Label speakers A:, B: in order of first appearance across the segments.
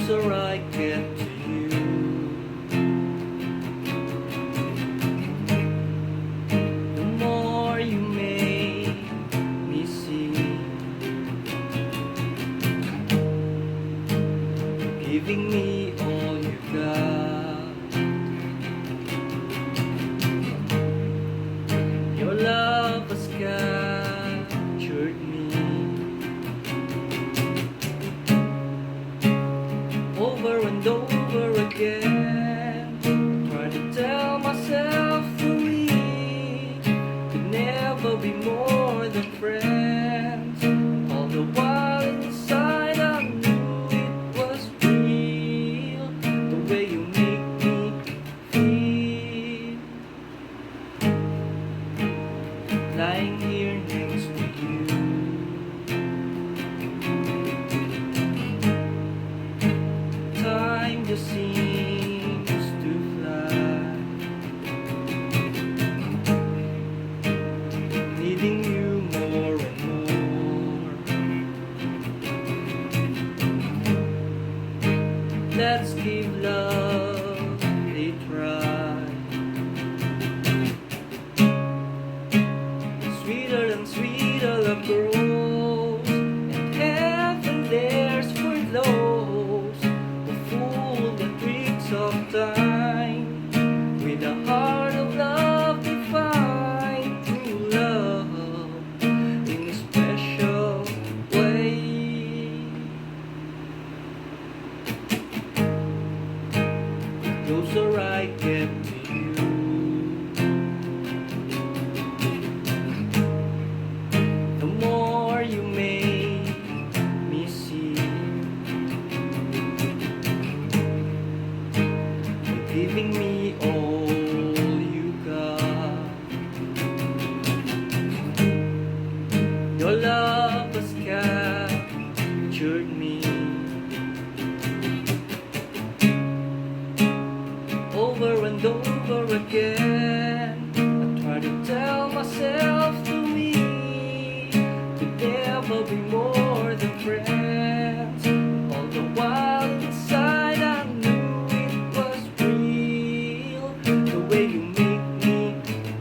A: closer I get to you, the more you make me see, giving me all you got. Your love has captured me over and over again. Try to tell myself that we could never be more than friends. All the while inside I knew it was real, the way you make me feel, lying here next to you. Time just seems to fly, needing you more and more. Let's give love a try, sweeter and sweeter love grows, and heaven there's for those who fool the tricks of time. With a heart of love they find true love in a special way. The closer I get to you, the more you make me see, giving me all you got. Your love has captured me over and over again. I try to tell myself that we could never be more than friends. All the while inside I knew it was real, the way you make me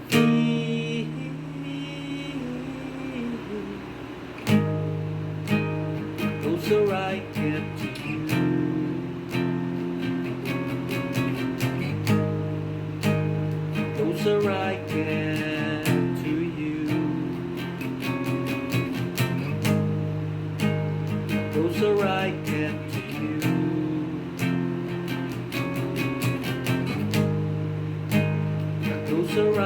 A: feel. The closer I get to you, the closer I get to you, the closer I get to you, the closer I